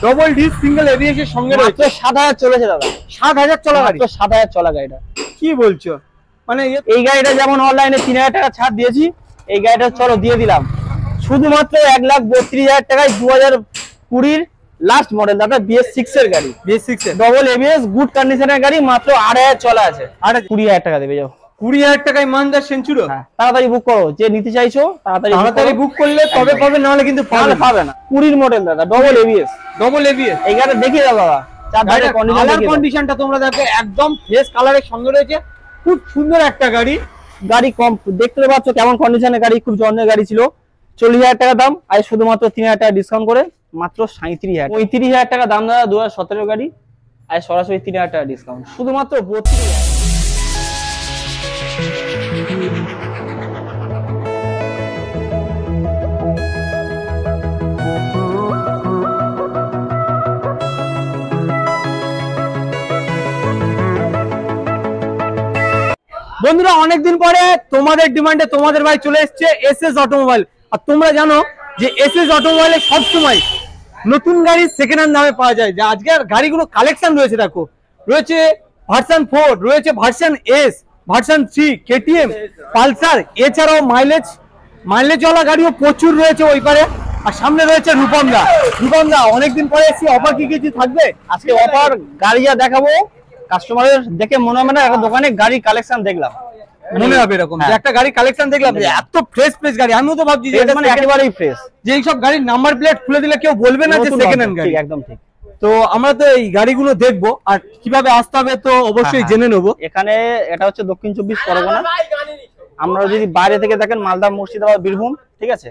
Double disc single ABS এর সঙ্গে রয়েছে। 7,000 চলেছে দাদা, 7,000 চলা গাড়ি, 7,000 চলা গাড়িটা। কি বলছো? মানে এই গাড়িটা যেমন অনলাইনে 3,000 টাকা ছাড় দিয়েছি, এই গাড়িটা চলো দিয়ে দিলাম শুধুমাত্র 1,32,000 টাকায় 2020 লাস্ট মডেল দাদা, BS6 এর গাড়ি, BS6 এর ডবল এবিএস গুড কন্ডিশনের গাড়ি, মাত্র 8,000 চলা আছে। 20,000 টাকা দেবে যাও। 20,000 টাকায় মানদার সেঞ্চুরো। তাড়াতাড়ি বুক করো, যে নিতে চাইছো তাড়াতাড়ি বুক করলে তবে পাবে, না হলে কিন্তু পাবে না। 20 মডেল দাদা, ডবল এবিএস। এই গাড়িটা দেখিয়ে দাও দাদা, চারটার কন্ডিশনটা তোমরা দেখো, একদম ফ্রেশ কালারের সঙ্গে রয়েছে, খুব সুন্দর একটা গাড়ি। গাড়ি কম দেখতে পাচ্ছ কেমন কন্ডিশনের গাড়ি, খুব যত্নের গাড়ি ছিল। 40,000 টাকা দাম, আর শুধুমাত্র 3,000 টাকা ডিসকাউন্ট করে মাত্র 37,000। 35,000 টাকা দাম দাদা, 2017 গাড়ি, আর সরাসরি 3,000 টাকা ডিসকাউন্ট, শুধুমাত্র 32,000। বন্ধুরা, অনেকদিন পরে তোমাদের ডিমান্ডে তোমাদের ভাই চলে এসেছে এসএস অটোমোবাইল। আর তোমরা জানো যে এসএস অটোমোবাইলে সবসময় নতুন গাড়ি সেকেন্ড হ্যান্ড দামে পাওয়া যায়। যে আজকের গাড়িগুলো কালেকশন রয়েছে, দেখো রয়েছে ভার্সন 4, রয়েছে version S, version 3, KTM, Pulsar, এছাড়াও মাইলেজওয়ালা গাড়িও প্রচুর রয়েছে ওই পারে। আর সামনে রয়েছে রূপমদা অনেকদিন পরে এসে অফার কি কিছু থাকবে? আজকে অফার গাড়ি যা দেখাবো, কাস্টমারের দেখে মনে হবে না একটা দোকানে গাড়ি কালেকশন দেখলাম, মনে হবে এরকম যে একটা গাড়ি কালেকশন দেখলাম, এত ফ্রেশ গাড়ি। আমিও তো ভাবছি যে এটা মানে একেবারেই ফ্রেশ, যে এই সব গাড়ির নাম্বার প্লেট খুলে দিলে কেউ বলবে না যে সেকেন্ড হ্যান্ড গাড়ি। একদম ঠিক। তো আমরা তো এই গাড়িগুলো দেখবো, আর কিভাবে আসতে হবে তো অবশ্যই জেনে নেবো। এখানে এটা হচ্ছে দক্ষিণ 24 পরগনা। আমরা যদি বাইরে থেকে দেখেন মালদা, মুর্শিদাবাদ, বীরভূম, ঠিক আছে,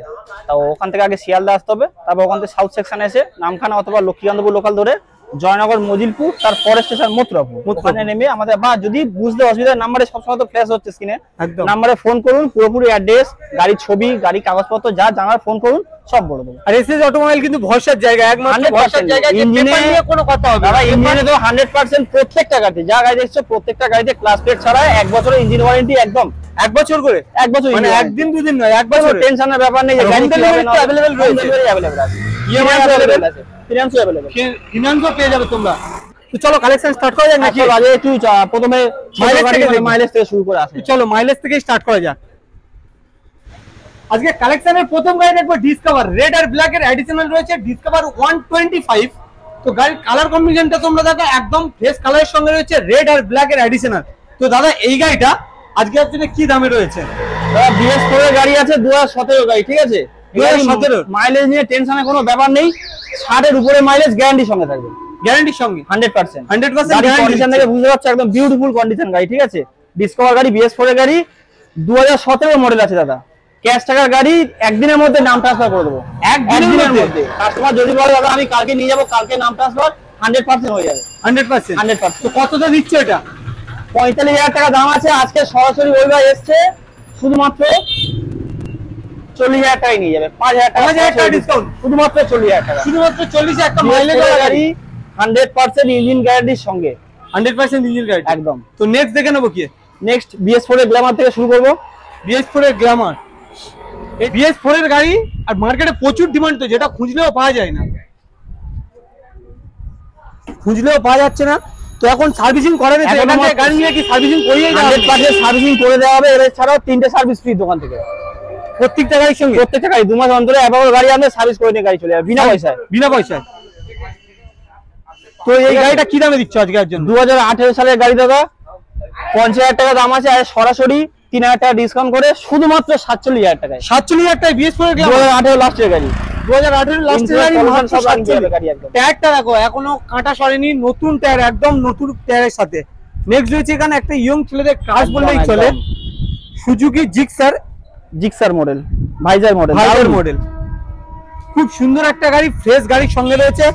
তো ওখান থেকে আগে শিয়ালদা আসতে হবে, তারপর ওখান থেকে সাউথ সেকশনে এসে নামখানা অথবা লক্ষ্মীকান্তপুর লোকাল ধরে জয়নগর, মজিলপুর, তার পরের স্টেশন মথুরাপুর, ওখানে নেমে আমাদের, বা যদি বুঝতে অসুবিধা, নাম্বারে সবসময় তো ফ্ল্যাশ হচ্ছে স্ক্রিনে, নাম্বারে ফোন করুন, পুরোপুরি অ্যাড্রেস, গাড়ির ছবি, গাড়ি কাগজপত্র যা জানার ফোন করুন, সব বলে দেবো। আর এসএস অটোমোবাইল কিন্তু ভরসার জায়গা, একমাত্র ভরসার জায়গা, ইঞ্জিনে কোনো কথা হবে না। ইঞ্জিনে তো 100% প্রত্যেকটা গাড়িতে, যা গাড়ি দেখছো প্রত্যেকটা গাড়িতে ক্লাস প্লেট ছাড়া 1 বছরের ইঞ্জিন ওয়ারেন্টি, একদম 1 বছর করে, 1 বছর, মানে একদিন দুদিন নয়, 1 বছর। টেনশনের ব্যাপার নেই, अवेलेबल রয়েছে, अवेलेबल আছে, ইএমআই अवेलेबल আছে, ফিনান্সও अवेलेबल, ফিনান্সও পেয়ে যাবে তোমরা। তো চলো কালেকশন স্টার্ট করা যাক নাকি? আগে একটু প্রথমে মাইলেজ থেকে শুরু করে আসি। চলো মাইলেজ থেকে স্টার্ট করা যাক। আজকে কালেকশনের প্রথম গাড়ি দেখবো ডিসকভার, রেড আর ব্ল্যাক এর এডিশনাল রয়েছে, ডিসকভার 125। তো গাড়ির কালার কম্বিনেশনটা তোমরা দেখো, একদম ফ্রেশ কালারের সঙ্গে রয়েছে রেড আর ব্ল্যাক এর এডিশনাল। তো দাদা এই গাড়িটা আজকে আপনার কি দামে রয়েছে? দাদা BS4 এর গাড়ি আছে, 2017 গাড়ি, ঠিক আছে, 2017 মাইলেজ নিয়ে টেনশনের কোনো ব্যাপার নেই, 60 এর উপরে মাইলেজ গ্যারান্টির সঙ্গে থাকবে, গ্যারান্টির সঙ্গে 100%। কন্ডিশন থেকে বুঝতে পারছো, একদম বিউটিফুল কন্ডিশন গাড়ি, ঠিক আছে। ডিসকভার গাড়ি, BS4 এর গাড়ি, 2017 মডেল আছে দাদা, ক্যাশ টাকার গাড়ি, একদিনের মধ্যে নাম ট্রান্সফার করে দেবো, একদিনের মধ্যে। কাস্টমার যদি বলে দাদা আমি কালকে নিয়ে যাবো, কালকে নাম ট্রান্সফার 100% হয়ে যাবে, 100%। তো কতটা দিচ্ছে এটা? 45,000 টাকা দাম আছে। আজকে সরাসরি ওই ভাই এসছে, শুধুমাত্র 40,000 টাকায় নিয়ে যাবে, 5,000 টাকা ডিসকাউন্ট, শুধুমাত্র 40,000 টাকা, শুধুমাত্র 40 একটা মাইলেজ গাড়ি, 100% ইঞ্জিন গ্যারান্টির সঙ্গে, 100% ইঞ্জিন গাড়ি একদম। তো নেক্সট দেখে নেবো কি? নেক্সট BS4 এর গ্ল্যামার থেকে শুরু করবো। BS4 এর গ্ল্যামার, এই BS4 এর গাড়ি আর মার্কেটে প্রচুর ডিমান্ড, তো যেটা খুঁজলেও পাওয়া যায় না, খুঁজলেও পাওয়া যাচ্ছে না। তো এখন সার্ভিসিং করাবে, গাড়ি নিয়ে কি সার্ভিসিং করিয়ে 100% সার্ভিসিং করে দেওয়া হবে। এর ছাড়াও 3টে সার্ভিস ফ্রি দোকান থেকে, প্রত্যেকটা গাড়ির সঙ্গে, প্রত্যেকটা গাড়ি 2 মাস অন্তরে অ্যাবাউট গাড়ি আনলে সার্ভিস করে নিয়ে গাড়ি চলে যাবে বিনা পয়সায়, বিনা পয়সায়। তো এই গাড়িটা কি দামে দিচ্ছ আজকের জন্য? 2018 সালের গাড়ি দাদা, 50,000 টাকা দাম আছে, আর সরাসরি 3,000 টাকা ডিসকাউন্ট করে শুধুমাত্র 47,000 টাকায়। 47,000 টাকায় BS4 এর 2018 লাস্টের গাড়ি, 2018 লাস্টের গাড়ি, সব গাড়ি একদম। টায়ারটা দেখো এখনো কাঁটা সরেনি, নতুন টায়ার, একদম নতুন টায়ারের সাথে। নেক্সট রয়েছে এখানে একটা ইয়ং ছেলেদের কাজ বললেই চলে, Suzuki Gixxer model, visor model, খুব সুন্দর একটা গাড়ি, ফ্রেশ গাড়ির সঙ্গে রয়েছে।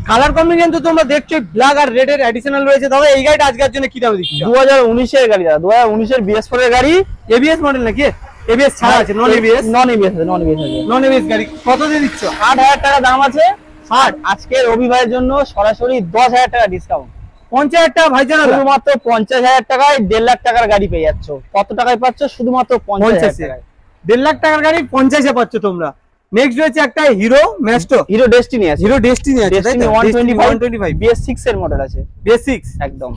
কালার কম্বিনেশন তো তোমরা দেখছো, ব্ল্যাক আর রেড এর এডিশনাল রয়েছে। দাদা এই গাড়িটা আজকের জন্য কি দামে দিচ্ছ? 2019 এর গাড়ি দাদা, 2019 এর BS4 এর গাড়ি, ABS মডেল নাকি? ABS ছাড়া আছে, নন ABS গাড়ি। কত দিয়ে দিচ্ছ? 60,000 টাকা দাম আছে, 60। আজকে রবি ভাইয়ের জন্য সরাসরি 10,000 টাকা ডিসকাউন্ট, 50,000 টাকা ভাই জানা, শুধুমাত্র 50,000 টাকায় 1.5 লাখ টাকার গাড়ি পেয়ে যাচ্ছ। কত টাকায় পাচ্ছ? শুধুমাত্র 50,000 টাকায়। 1.5 লাখ টাকার গাড়ি 50-এ পাচ্ছ তোমরা। নেক্সট রয়েছে একটা হিরো ম্যাস্টো, হিরো ডেস্টিনি আছে, হিরো ডেস্টিনি আছে, ডেস্টিনি 125 BS6 এর মডেল আছে, BS6 একদম।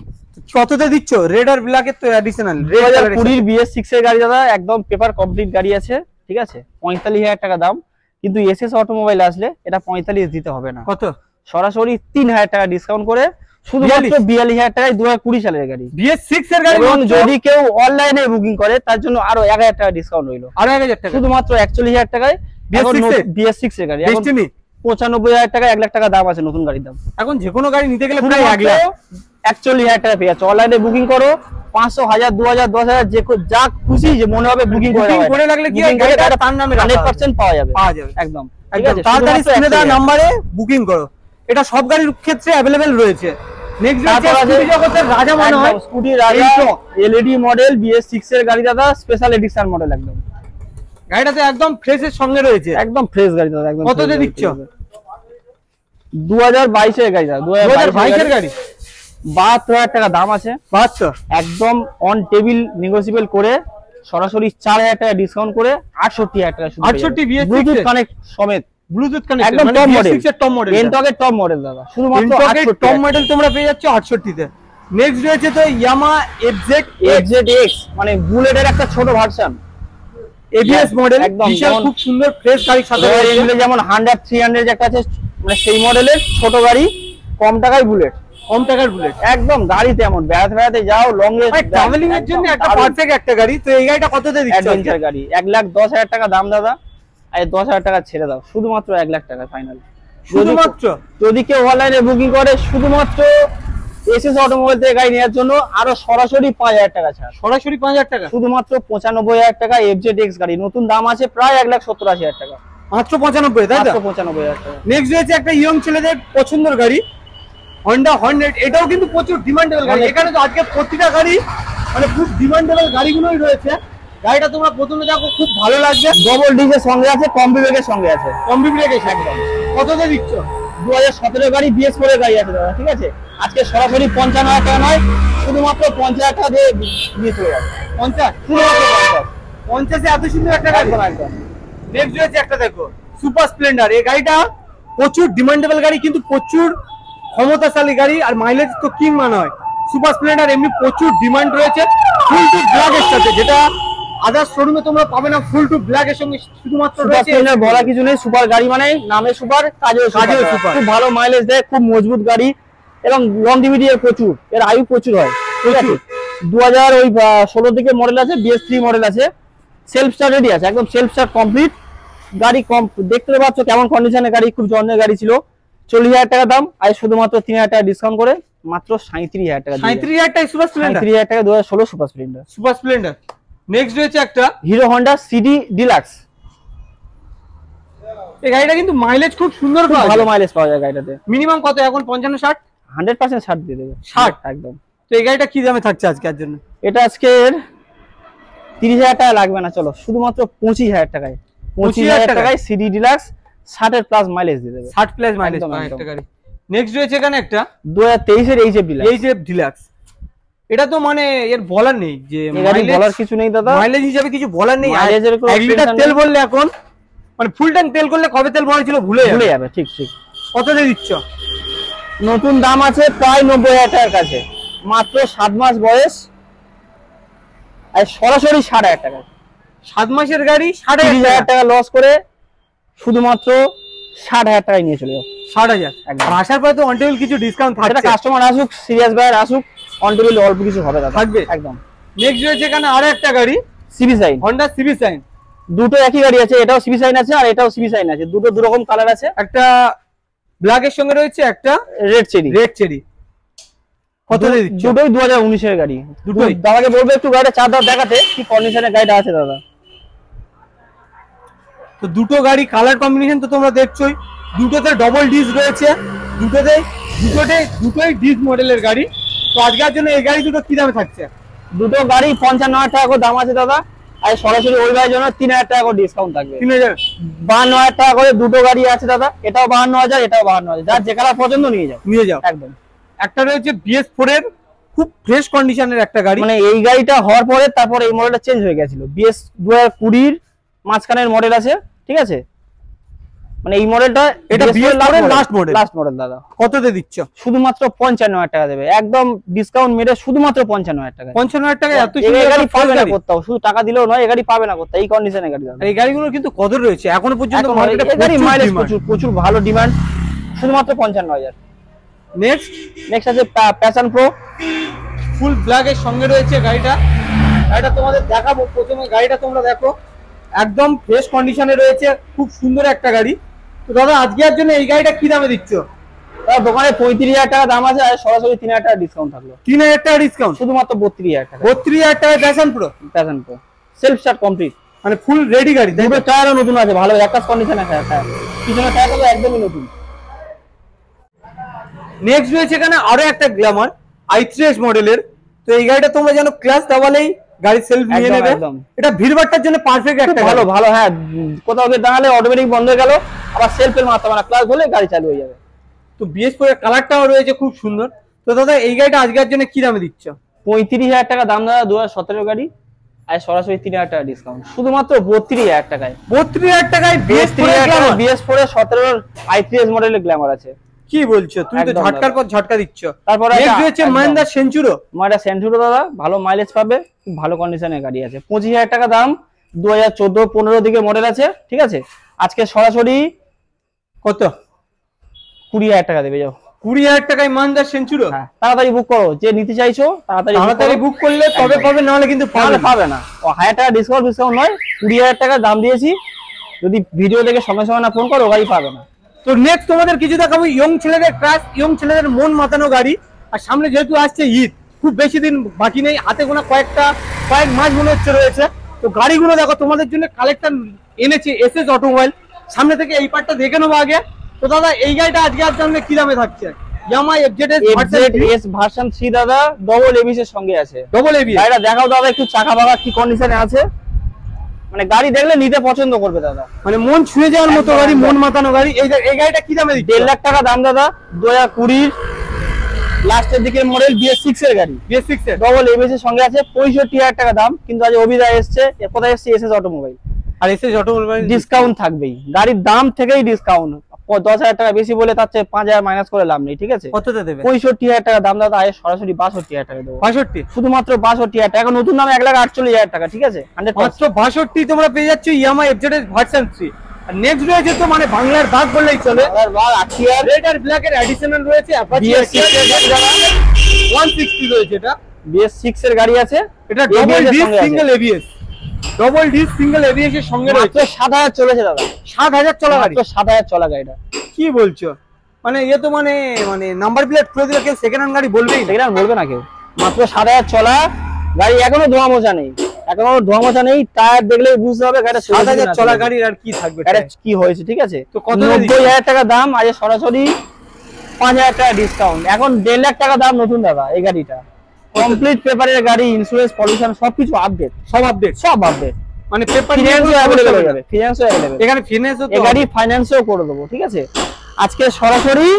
কততে দিচ্ছ? রেড আর ব্ল্যাক এর তো অ্যাডিশনাল, 2020 BS6 এর গাড়ি দাদা, একদম পেপার কমপ্লিট গাড়ি আছে, ঠিক আছে, 45,000 টাকা দাম। কিন্তু এসএস অটোমোবাইল আসলে এটা 45 দিতে হবে না, কত? সরাসরি 3,000 টাকা ডিসকাউন্ট করে শুধুমাত্র 42,000 টাকায় 2020 সালের গাড়ি, BS6 এর গাড়ি। এবং যদি কেউ অনলাইনে বুকিং করে তার জন্য আরো 1,000 টাকা ডিসকাউন্ট রইলো, আরো 1,000 টাকা, শুধুমাত্র 41,000 টাকায় BS6 এর গাড়ি। ডেস্টিনি 95,000 টাকা, 1 লাখ টাকা দাম আছে নতুন গাড়ির দাম। এখন যে কোনো গাড়ি নিতে গেলে প্রায় 1 লাখ, 41,000 টাকা পেয়ে যাচ্ছে। অনলাইনে বুকিং করো, 500, 1000, 2000, 10,000 যে যা খুশি যে মনে হবে বুকিং করে রাখলে কি হয়, গাড়িটা তার নামে 100% পাওয়া যাবে, একদম ঠিক আছে। তাড়াতাড়ি স্ক্রিনে দেওয়া নম্বরে বুকিং করো, এটা সব গাড়ির ক্ষেত্রে अवेलेबल রয়েছে। নেক্সট আছে স্কুটি জগতের রাজা মনে হয়, স্কুটি রাজা এলইডি মডেল BS6 এর গাড়ি দাদা, স্পেশাল এডিশন মডেল, একদম গাড়িটাতে একদম ফ্রেশ এর সঙ্গে রয়েছে, একদম ফ্রেশ গাড়ি দাদা, একদম। কততে দিচ্ছ? 2022 এর গাড়ি দাদা, 2022 এর গাড়ি, 72,000 টাকা দাম আছে, 72, একদম অন টেবিল নেগোসিয়েবল করে সরাসরি 4,000 টাকা ডিসকাউন্ট করে 68,000 টাকা শুধু, 68 BS6 ব্লুটুথ কানেক্ট সমেত, ব্লুটুথ কানেক্ট, একদম টপ মডেল, টপ মডেল, এনটকের টপ মডেল দাদা, শুধুমাত্র টপ মডেল তোমরা পেয়ে যাচ্ছ 68 তে। নেক্সট রয়েছে তো ইয়ামা FZX, মানে বুলেটের একটা ছোট ভার্সন, ABS মডেল, একদম বিশাল খুব সুন্দর ফ্রেশ গাড়ির সাথে রয়েছে, যেমন 100, 300 একটা আছে, মানে সেই মডেলের ছোট গাড়ি, কম টাকায় বুলেট, কম টাকার বুলেট, একদম গাড়ি তেমন বেড়াতে বেড়াতে যাও, লং রেঞ্জ ট্রাভেলিং এর জন্য একটা পারফেক্ট একটা গাড়ি। তো এই গাড়িটা কততে দিচ্ছ? অ্যাডভেঞ্চার গাড়ি, 1,10,000 টাকা দাম দাদা, আর 10,000 টাকা ছেড়ে দাও, শুধুমাত্র 1 লাখ টাকা ফাইনাল। শুধুমাত্র যদি কেউ অনলাইনে বুকিং করে, শুধুমাত্র এসএস অটোমোবাইল থেকে গাড়ি নেওয়ার জন্য আরো সরাসরি 5,000 টাকা ছাড়, সরাসরি 5,000 টাকা, শুধুমাত্র 95,000 টাকা FZX গাড়ি, নতুন দাম আছে প্রায় 1,70,000 টাকা, মাত্র 95, তাই তো? 95,000 টাকা। নেক্সট রয়েছে একটা ইয়ং ছেলেদের পছন্দের গাড়ি, Honda Hornet, এটাও কিন্তু প্রচুর ডিমান্ডেবল গাড়ি। এখানে তো আজকে প্রতিটা গাড়ি মানে খুব ডিমান্ডেবল গাড়িগুলোই রয়েছে। গাড়িটা তোমরা প্রথমে দেখো, খুব ভালো লাগবে, ডবল ডিজের সঙ্গে আছে, কম্বি ব্রেকের সঙ্গে আছে, কম্বি ব্রেক একদম। কততে দিচ্ছ? 2017 গাড়ি, BS4 এর গাড়ি আছে দাদা, ঠিক আছে। আজকে সরাসরি 55,000 টাকা নয়, শুধুমাত্র 50,000 টাকা দিয়ে দিয়ে চলে যাবে, 50, শুধুমাত্র 50 এত সুন্দর একটা গাড়ি। একদম। নেক্সট রয়েছে একটা দেখো সুপার স্প্লেন্ডার, এই গাড়িটা প্রচুর ডিমান্ডেবল গাড়ি, কিন্তু প্রচুর ক্ষমতাশালী গাড়ি, আর মাইলেজ তো কিং মানে হয়। সুপার স্প্লেন্ডার এমনি প্রচুর ডিমান্ড রয়েছে, ফুল টু ব্ল্যাক এর সাথে, যেটা আদার্স শোরুমে তোমরা পাবে না। ফুল টু ব্ল্যাক এর সঙ্গে শুধুমাত্র রয়েছে, বলা কিছু নেই, সুপার গাড়ি মানে নামে সুপার, কাজেও সুপার, খুব ভালো মাইলেজ দেয়, খুব মজবুত গাড়ি, এবং লংজিভিটি এর প্রচুর, এর আয়ু প্রচুর হয়, ঠিক আছে। 2016 দিকে মডেল আছে, BS3 মডেল আছে, সেলফ স্টার্ট রেডি আছে, একদম সেলফ স্টার্ট কমপ্লিট গাড়ি, কম দেখতে পাচ্ছ কেমন কন্ডিশনের গাড়ি, খুব যত্নের গাড়ি ছিল। 40,000 টাকা দাম, আর শুধুমাত্র 3,000 টাকা ডিসকাউন্ট করে মাত্র 37,000 টাকা, 37,000 টাকা সুপার স্প্লেন্ডার, 37,000 টাকা 2016 super Splendor, super Splendor. Next রয়েছে একটা হিরো হন্ডা সিডি ডিলাক্স, এই গাড়িটা কিন্তু মাইলেজ খুব সুন্দর, ভালো মাইলেজ পাওয়া যায় গাড়িটাতে, মিনিমাম কত এখন? 55, 60, 100% ছাড় দিয়ে দেবে, 60 একদম। তো এই গাড়িটা কি দামে থাকছে আজকের জন্য? এটা আজকে 30,000 টাকা লাগবে না, চলো শুধুমাত্র 25,000 টাকায়, 25,000 টাকায় সিডি ডিলাক্স 60 এর প্লাস মাইলেজ দিয়ে দেবে, 60 প্লাস মাইলেজ একটা গাড়ি। নেক্সট রয়েছে এখানে একটা 2023 এর এইচএফ ডিলাক্স, এইচএফ ডিলাক্স, এটা তো মানে এর বলার নেই, যে বলার কিছু নেই দাদা, মাইলেজ হিসাবে কিছু বলার নেই। মাইলেজের কোনো 1 লিটার তেল বললে এখন মানে ফুল ট্যাঙ্ক তেল করলে কবে তেল ভরেছিল ভুলে যাবে, ঠিক ঠিক। কত দিয়ে দিচ্ছ? নতুন দাম আছে প্রায় 90,000 টাকার কাছে, মাত্র 7 মাস বয়স, আর সরাসরি 60,000 টাকা, 7 মাসের গাড়ি 60,000 টাকা লস করে শুধুমাত্র 60,000 টাকায় নিয়ে চলে যাও, 60,000। আর আসার পরে তো অন টেবিল কিছু ডিসকাউন্ট থাকবে, এটা কাস্টমার আসুক, সিরিয়াস বায়ার আসুক, অন টেবিল অল্প কিছু হবে দাদা, থাকবে একদম। নেক্সট রয়েছে এখানে আরো একটা গাড়ি, CB Shine, Honda CB Shine, দুটো একই গাড়ি আছে, এটাও সিবি সাইন আছে আর এটাও সিবি সাইন আছে, দুটো দু রকম কালার আছে, একটা ব্ল্যাক এর সঙ্গে রয়েছে একটা রেড চেরি, কত দিয়ে দিচ্ছ? দুটোই 2019 এর গাড়ি, দুটোই। দাদাকে বলবো একটু গাড়িটা চাঁদা দেখাতে কি কন্ডিশনের গাড়িটা আছে দাদা। তো দুটো গাড়ি কালার কম্বিনেশন তো তোমরা দেখছোই, দুটোতে ডবল ডিস রয়েছে, দুটোই ডিস মডেলের গাড়ি। তো আজকের জন্য এই গাড়ি দুটো কি দামে থাকছে? দুটো গাড়ি 55,000 টাকা করে দাম আছে দাদা, আর সরাসরি ওই গাড়ির জন্য 3,000 টাকা করে ডিসকাউন্ট থাকবে, 3,000, 52,000 টাকা করে দুটো গাড়ি আছে দাদা, এটাও 52,000, এটাও 52,000, যার যে কালার পছন্দ নিয়ে যাও একদম। একটা রয়েছে BS4 এর খুব ফ্রেশ কন্ডিশনের একটা গাড়ি, মানে এই গাড়িটা হওয়ার পরে তারপরে এই মডেলটা চেঞ্জ হয়ে গেছিল, BS 2020 মাঝখানের মডেল আছে, ঠিক আছে। মানে এই মডেলটা এটা বিএস লাস্ট মডেল দাদা। কততে দিচ্ছ? শুধুমাত্র 55,000 টাকা দেবে, একদম ডিসকাউন্ট মেরে শুধুমাত্র 55,000 টাকা। 55,000 টাকা এত এই গাড়ি পাবে না কোথাও, শুধু টাকা দিলেও নয়, এই গাড়ি পাবে না কোথাও, এই কন্ডিশনে গাড়ি দাদা। এই গাড়িগুলো কিন্তু কত রয়েছে এখনো পর্যন্ত মার্কেটে? এই গাড়ি মাইলেজ প্রচুর ভালো ডিমান্ড, শুধুমাত্র 55,000। নেক্সট আছে প্যাশন প্রো, ফুল ব্ল্যাক এর সঙ্গে রয়েছে গাড়িটা তোমাদের দেখাবো। প্রথমে গাড়িটা তোমরা দেখো, একদম ফ্রেশ কন্ডিশনে রয়েছে, খুব সুন্দর একটা গাড়ি। তো দাদা আজকের জন্য এই গাড়িটা কি দামে দিচ্ছ? দোকানে 35,000 টাকা দাম আছে, আর সরাসরি 3,000 টাকা ডিসকাউন্ট থাকলো। 3,000 টাকা ডিসকাউন্ট, শুধুমাত্র 32,000 টাকা। 32,000 টাকা passion pro self start complete, মানে ফুল রেডি গাড়ি। দুটো টায়ারও নতুন আছে, ভালো একটা কন্ডিশন আছে, পিছনে টায়ারগুলো একদমই নতুন। নেক্সট রয়েছে এখানে আরো একটা গ্ল্যামার i3s মডেলের। তো এই গাড়িটা তোমরা জানো ক্লাস দাবালেই গাড়ি সেলফ নিয়ে নেবে, এটা ভিড়ভাট্টার জন্য পারফেক্ট একটা ভালো। হ্যাঁ, কোথাও গিয়ে দাঁড়ালে অটোমেটিক বন্ধ হয়ে গেল, আবার সেলফের মারতে হবে না, ক্লাস হলে গাড়ি চালু হয়ে যাবে। তো BS4 এর কালারটাও রয়েছে খুব সুন্দর। তো দাদা এই গাড়িটা আজকের জন্য কি দামে দিচ্ছ? 35,000 টাকা দাম দাদা, 2017 গাড়ি, আর সরাসরি 3,000 টাকা ডিসকাউন্ট, শুধুমাত্র 32,000 টাকায়। 32,000 টাকায় BS4 এর 17 i3s মডেলের গ্ল্যামার আছে। কি বলছো, তুমি তো ঝটকার পর ঝটকা দিচ্ছ। তারপরে রয়েছে মাহিন্দ্রা সেঞ্চুরো, দাদা ভালো মাইলেজ পাবে, খুব ভালো কন্ডিশনের গাড়ি আছে। 25,000 টাকা দাম, 2014-15 দিকে মডেল আছে, ঠিক আছে। আজকে সরাসরি কত? 20,000 টাকা দেবে, যাও। 20,000 টাকায় মাহিন্দ্রা সেঞ্চুরো। হ্যাঁ, তাড়াতাড়ি বুক করো, যে নিতে চাইছো তাড়াতাড়ি বুক করলে তবে পাবে, নাহলে কিন্তু পাবে না। ও 1,000 টাকা ডিসকাউন্ট নয়, 20,000 টাকা দাম দিয়েছি, যদি ভিডিও দেখে সঙ্গে সঙ্গে না ফোন করো গাড়ি পাবে না। তো নেক্সট তোমাদের কিছু দেখাবো ইয়ং ছেলেদের ক্রাশ, ইয়ং ছেলেদের মন মাতানো গাড়ি। আর সামনে যেহেতু আসছে ঈদ, খুব বেশি দিন বাকি নেই, হাতে গোনা কয়েক মাস মনে হচ্ছে রয়েছে। তো গাড়িগুলো দেখো, তোমাদের জন্য কালেকশন এনেছে এসএস অটোমোবাইল। সামনে থেকে এই পার্টটা দেখে নেবো আগে। তো দাদা এই গাড়িটা আজকে আপনার সামনে কি দামে থাকছে? ইয়ামাহা FZ ভার্সন 3 দাদা, ডবল এবিএস এর সঙ্গে আছে। ডবল এবিএস গাড়িটা দেখাও দাদা, একটু চাকা বাগা কি কন্ডিশনে আছে, মানে গাড়ি দেখলে নিতে পছন্দ করবে দাদা, মানে মন ছুঁয়ে যাওয়ার মতো গাড়ি, মন মাতানো গাড়ি। এই গাড়িটা কি দামে দিচ্ছে? 1.5 লাখ টাকা দাম দাদা, 2020 লাস্টের দিকের মডেল BS6 এর গাড়ি, BS6 এর ডবল এবিএস এর সঙ্গে আছে। 65,000 টাকা দাম, কিন্তু আজ অভিদা এসছে, কোথায় এসছে? SS automobile. আর এসএস অটোমোবাইল ডিসকাউন্ট থাকবেই, গাড়ির দাম থেকেই ডিসকাউন্ট। 10,000 টাকা বেশি বলে তার চেয়ে 5,000 মাইনাস করে লাভ নেই, ঠিক আছে। কততে দেবে? 65,000 টাকা দাম দাদা, আজ সরাসরি 62,000 টাকা দেবো। 62, শুধুমাত্র 62,000 টাকা। নতুন দাম 1,48,000 টাকা, ঠিক আছে। মাত্র 62 তোমরা পেয়ে যাচ্ছ ইয়ামাহা FZ ভার্সন 3। আর নেক্সট রয়েছে তো মানে বাংলার বাঘ বললেই চলে, রেড আর ব্ল্যাক এর অ্যাডিশনাল রয়েছে। BS6 এর গাড়ি দাদা, 160 রয়েছে, এটা BS6 এর গাড়ি আছে। এটা double D single ABS, double D single ABS এর সঙ্গে রয়েছে। 7,000 চলেছে দাদা, 7,000 চলা গাড়ি, 7,000 চলা গাড়িটা। কি বলছো? মানে এ তো মানে নাম্বার প্লেট খুলে দিলে কেউ সেকেন্ড হ্যান্ড গাড়ি বলবেই, সেকেন্ড হ্যান্ড বলবে না কেউ। মাত্র 7,000 চলা গাড়ি, এখনো ধোয়া মোছা নেই, টায়ার দেখলেই বুঝতে হবে গাড়িটা 7,000 চলা গাড়ির আর কি থাকবে, গাড়ি কি হয়েছে, ঠিক আছে। তো কত? 90,000 টাকা দাম, আজ সরাসরি 5,000 টাকা ডিসকাউন্ট, এখন 1.5 লাখ টাকা দাম নতুন দাদা। এই গাড়িটা কমপ্লিট পেপারের গাড়ি, ইন্স্যুরেন্স, পলিউশন সবকিছু আপডেট, সব আপডেট। মানে পেপার ফিনান্সও अवेलेबल হয়ে যাবে, ফিনান্সও अवेलेबल, এখানে ফিনান্সও তো, এই গাড়ি ফাইন্যান্সও করে দেবো, ঠিক আছে। আজকে সরাসরি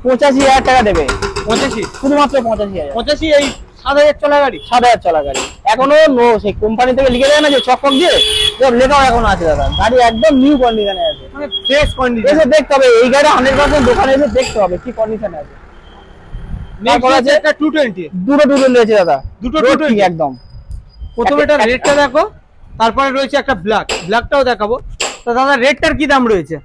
85,000 টাকা দেবে। 85, শুধুমাত্র 85,000। 85 এই 7,000 চলা গাড়ি, 7,000 চলা গাড়ি, এখনো সেই কোম্পানি থেকে লিখে দেয় না যে চকচক দিয়ে, সব লেখাও এখনো আছে দাদা। গাড়ি একদম নিউ কন্ডিশনে আছে, মানে ফ্রেশ কন্ডিশন। এসে দেখতে হবে এই গাড়ি 100% দোকানে এসে দেখতে হবে কি কন্ডিশনে আছে। তারপর আছে একটা 220, দুটো রয়েছে দাদা, দুটো ঠিক একদম। প্রথমে এটা রেডটা দেখো, তারপরে রয়েছে একটা ব্ল্যাকটাও দেখাবো। তো দাদা রেডটার কি দাম রয়েছে?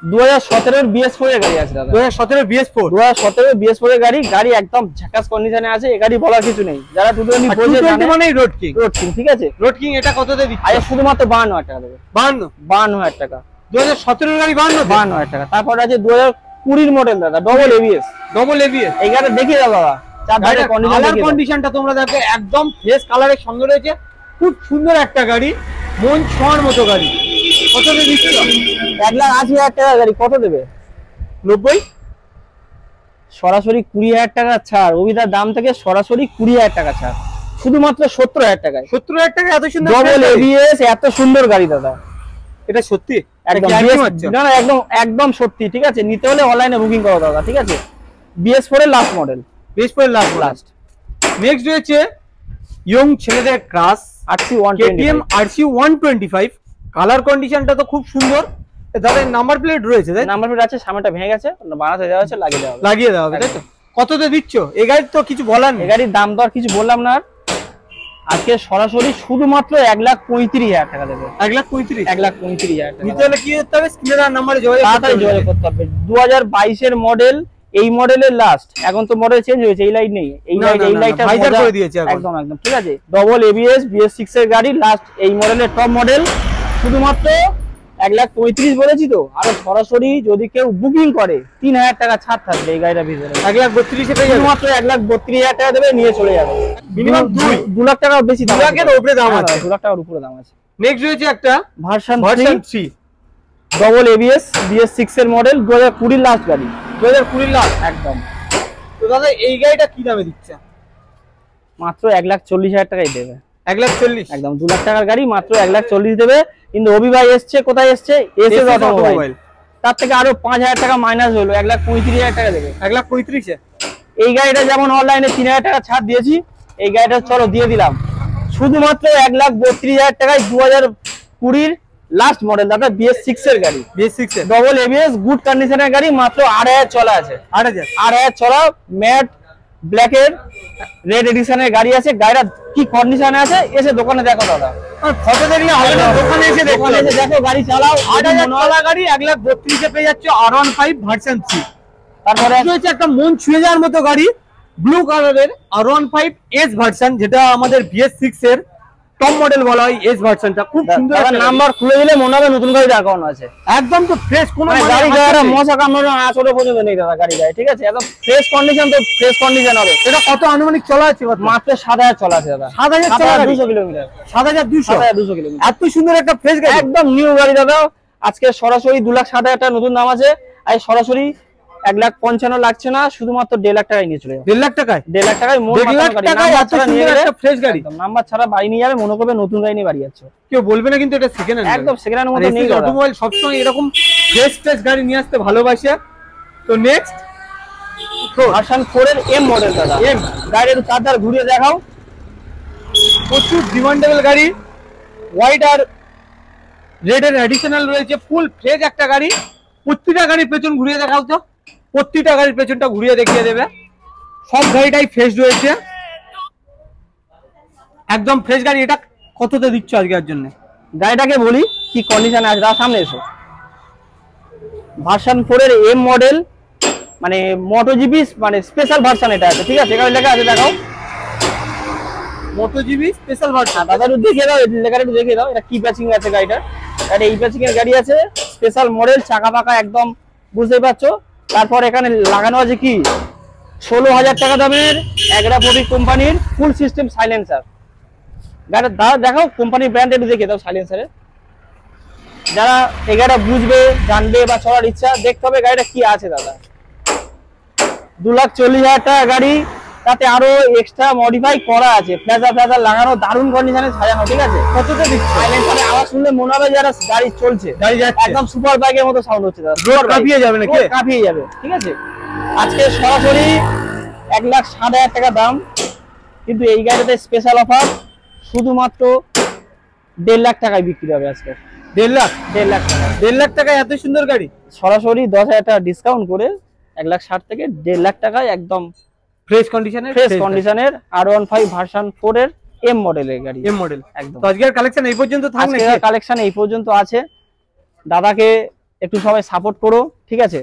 2017 এর BS4 এর গাড়ি আছে দাদা, 2017 BS4, 2017 BS4 এর গাড়ি একদম ঝাকাস কন্ডিশনে আছে। এই গাড়ি বলার কিছু নেই, যারা 220 বোঝে জানে, মানে রোড কিং, ঠিক আছে। রোড কিং এটা কততে দিচ্ছে? আজ শুধুমাত্র 52,000 টাকা দেবে। 52,000 টাকা, 2017 এর গাড়ি 52,000 টাকা। তারপর আছে 2020 মডেল দাদা, ডবল এবিএস। এই গাড়ি দেখিয়ে দাও দাদা, চারটার কন্ডিশনটা তোমরা দেখো, একদম ফ্রেশ কালারের সঙ্গে রয়েছে, খুব সুন্দর একটা গাড়ি, মন ছোঁয়ার মতো গাড়ি। কততে দিচ্ছ? 1,80,000 টাকা গাড়ি, কত দেবে? 90, সরাসরি 20,000 টাকা ছাড়, অভিদার দাম থেকে সরাসরি 20,000 টাকা ছাড়, শুধুমাত্র 70,000 টাকায়। 70,000 টাকা এত সুন্দর ডবল এবিএস, এত সুন্দর গাড়ি দাদা, এটা সত্যি একদম না, একদম সত্যি, ঠিক আছে। নিতে হলে অনলাইনে বুকিং করো দাদা, ঠিক আছে। BS4 এর লাস্ট মডেল, BS4 এর লাস্ট। নেক্সট রয়েছে ইয়ং ছেলেদের ক্রাশ KTM RC 125, কালার কন্ডিশনটা তো খুব সুন্দর, দাদা নাম্বার প্লেট রয়েছে তাই? নাম্বার প্লেট আছে, সামনেটা ভেঙে গেছে, বানাতে দেওয়া হচ্ছে, লাগিয়ে দেওয়া হবে। তাই তো? কততে দিচ্ছ এই গাড়ি? তো কিছু বলার নেই, এই গাড়ির দাম তো আর কিছু বললাম না। আজকে সরাসরি শুধুমাত্র 1,35,000 টাকা দেবে। 1,35,000? 1,35,000 টাকা নিতে হলে কি করতে হবে? স্ক্রিনের নাম্বারে যোগাযোগ করতে হবে। 2022 এর মডেল, এই মডেলের লাস্ট। এখন তো মডেল চেঞ্জ হয়েছে, এই লাইট নেই, এই লাইটটা ভাইজার করে দিয়েছে একদম একদম ঠিক আছে। ডবল এবিএস BS6 এর গাড়ি, লাস্ট এই মডেলের টপ মডেল, শুধুমাত্র 1,35,000 বলেছি তো। আর সরাসরি যদি কেউ বুকিং করে 3,000 টাকা ছাড় থাকবে এই গাড়িটার ভিতরে। 1,32,000 পেয়ে যাবে, শুধুমাত্র 1,32,000 টাকা দেবে, নিয়ে চলে যাবে। মিনিমাম 2 লাখ টাকা বেশি দাম, 2 লাখের উপরে দাম আছে, 2 লাখ টাকার উপরে দাম আছে। নেক্সট রয়েছে একটা ভার্সন 3 ডবল এবিএস BS6 এর মডেল, 2020 লাস্ট গাড়ি, 2020 লাস্ট একদম। তো দাদা এই গাড়িটা কি দামে দিচ্ছে? মাত্র 1,40,000 টাকাই দেবে। 1,40,000 একদম 2 লাখ টাকার গাড়ি মাত্র 1,40,000 দেবে। কিন্তু অভি ভাই এসছে, কোথায় এসছে? SS automobile. তার থেকে আরো 5,000 টাকা মাইনাস হলো, 1,35,000 টাকা দেবে। 1,35,000 এই গাড়িটা যেমন অনলাইনে 3,000 টাকা ছাড় দিয়েছি, এই গাড়িটা চলো দিয়ে দিলাম শুধুমাত্র 1,32,000 টাকায়। 2020 লাস্ট মডেল দাদা, BS6 এর গাড়ি, BS6 এর ডবল এবিএস গুড কন্ডিশনের গাড়ি, মাত্র 8,000 চলা আছে। 8,000 চলা, ম্যাট ব্ল্যাক এর রেড এডিশনের গাড়ি আছে। গাড়িটা কি কন্ডিশনে আছে এসে দোকানে দেখো দাদা, ফটো দেখলে হবে না, দোকানে এসে দেখো গাড়ি চালাও। 8,000 চলা গাড়ি 1,32,000 পেয়ে যাচ্ছে R15 ভার্সন 3। তারপরে হচ্ছে একটা মন ছুঁয়ে যাওয়ার মতো গাড়ি, ব্লু কালারের R15 S ভার্সন, যেটা আমাদের BS6 এর টপ মডেল বলা হয়। S ভার্সনটা খুব সুন্দর, নাম্বার খুলে দিলে মনে হবে নতুন গাড়ি দেখানো আছে, একদম তো ফ্রেশ, কোনো গাড়ি মশা কামড়ানো আঁচড়ে পর্যন্ত নেই দাদা। গাড়ি ঠিক আছে, একদম ফ্রেশ কন্ডিশন, তো ফ্রেশ কন্ডিশন হবে। এটা কত আনুমানিক চলা আছে? মাত্র 7,000 চলা আছে দাদা। 7,200 কিলোমিটার, 7,200 কিলোমিটার। এত সুন্দর একটা ফ্রেশ গাড়ি, একদম নিউ গাড়ি দাদা। আজকে সরাসরি 2,07,000 টাকা নতুন দাম আছে। আর সরাসরি 1,55,000 লাগছে না, শুধুমাত্র 1.5 লাখ টাকায় নিয়ে চলে যাবে। 1.5 লাখ টাকায়? 1.5 লাখ টাকায় ফ্রেশ গাড়ি নাম্বার ছাড়া বাড়ি নিয়ে যাবে, মনে করবে নতুন গাড়ি নিয়ে বাড়ি যাচ্ছে। কেউ বলবে না কিন্তু এটা সেকেন্ড হ্যান্ড, একদম সেকেন্ড হ্যান্ড মতো নেই। অটোমোবাইল সবসময় এরকম ফ্রেশ গাড়ি নিয়ে আসতে ভালোবাসে। তো নেক্সট ভার্সন 4 এর M মডেল দাদা। গাড়ির চারধার ঘুরিয়ে দেখাও, প্রচুর ডিমান্ডেবল গাড়ি, হোয়াইট আর রেড এর অ্যাডিশনাল রয়েছে, ফুল ফ্রেশ একটা গাড়ি। প্রত্যেকটা গাড়ির পেছন ঘুরিয়ে দেখাও তো, প্রত্যেকটা গাড়ির পেছনটা ঘুরিয়ে দেখিয়ে দেবে। সব গাড়িটাই ফ্রেশ রয়েছে, একদম ফ্রেশ গাড়ি। এটা কততে দিচ্ছ আজকের জন্য? গাড়িটাকে বলি কি কন্ডিশনে আছে, তার সামনে এসো। ভার্সন 4 এর M মডেল, মানে MotoGP মানে স্পেশাল ভার্সন এটা আছে, ঠিক আছে? এখানে লেখা আছে দেখাও, MotoGP স্পেশাল ভার্সন। দাদা একটু দেখিয়ে দাও, লেখাটা একটু দেখিয়ে দাও, এটা কি প্যাচিং আছে গাড়িটার। এটা এই প্যাচিং এর গাড়ি আছে, স্পেশাল মডেল, চাকা পাকা একদম বুঝতেই পারছো। তারপর এখানে লাগানো আছে কি 16,000 টাকা দামের অ্যাগ্রাফোবিক কোম্পানির ফুল সিস্টেম সাইলেন্সার। গাড়িটা দাদা দেখাও, কোম্পানির ব্র্যান্ড একটু দেখিয়ে দাও সাইলেন্সারের। যারা এই গাড়িটা বুঝবে, জানবে বা চলার ইচ্ছা, দেখতে হবে গাড়িটা কি আছে দাদা। 2,40,000 টাকা গাড়ি, তাতে আরো এক্সট্রা মডিফাই করা আছে, ফ্ল্যাজার লাগানো, দারুণ কন্ডিশনে সাজানো, ঠিক আছে? কতটা দিচ্ছে? সাইলেন্সারে আওয়াজ শুনলে মনে হবে যারা গাড়ি চলছে, গাড়ি যাচ্ছে, একদম সুপার বাইকের মতো সাউন্ড হচ্ছে দাদা। রোড কাঁপিয়ে যাবে নাকি? কাঁপিয়ে যাবে, ঠিক আছে? আজকে সরাসরি 1,07,000 টাকা দাম, কিন্তু এই গাড়িতে স্পেশাল অফার শুধুমাত্র 1.5 লাখ টাকায় বিক্রি হবে আজকে। 1.5 লাখ? 1.5 লাখ টাকা, 1.5 লাখ টাকায় এত সুন্দর গাড়ি? সরাসরি 10,000 টাকা ডিসকাউন্ট করে 1,60,000 থেকে 1.5 লাখ টাকায় একদম ফ্রেশ কন্ডিশনের, ফ্রেশ কন্ডিশনের R15 ভার্সন 4 এর M মডেলের গাড়ি, M মডেল একদম। তো আজকের কালেকশন এই পর্যন্ত থাকবে, আজকের কালেকশন এই পর্যন্ত আছে। দাদাকে একটু সবাই সাপোর্ট করো, ঠিক আছে?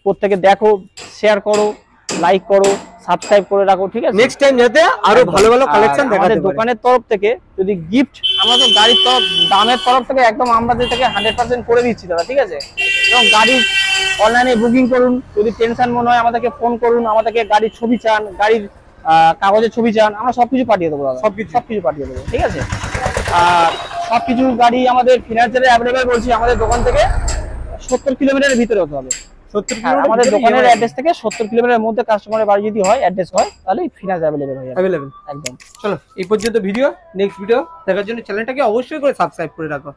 প্রত্যেকে দেখো, শেয়ার করো, লাইক করো, সাবস্ক্রাইব করে রাখো, ঠিক আছে? নেক্সট টাইম যাতে আরো ভালো ভালো কালেকশন দেখাতে আমাদের পারি। দোকানের তরফ থেকে যদি গিফট, আমরা তো গাড়ির তরফ দামের তরফ থেকে একদম আমাদের থেকে 100% করে দিচ্ছি দাদা, ঠিক আছে? এবং গাড়ি অনলাইনে বুকিং করুন, যদি টেনশন মনে হয় আমাদেরকে ফোন করুন, আমাদেরকে গাড়ির ছবি চান, গাড়ির কাগজের ছবি চান, আমরা সবকিছু পাঠিয়ে দেবো দাদা, সবকিছু পাঠিয়ে দেবো, ঠিক আছে? আর সবকিছু গাড়ি আমাদের ফিনান্সিয়ালে অ্যাভেলেবেল বলছি, আমাদের দোকান থেকে 70 কিলোমিটারের ভিতরে হতে হবে। 70 কিলোমিটার আমাদের দোকানের অ্যাড্রেস থেকে 70 কিলোমিটারের মধ্যে কাস্টমারের বাড়ি যদি হয়, অ্যাড্রেস হয়, তাহলে ফিনান্স অ্যাভেলেবেল হয়ে যাবে, একদম। চলো এই পর্যন্ত ভিডিও, নেক্সট ভিডিও দেখার জন্য চ্যানেলটাকে অবশ্যই করে সাবস্ক্রাইব করে রাখো।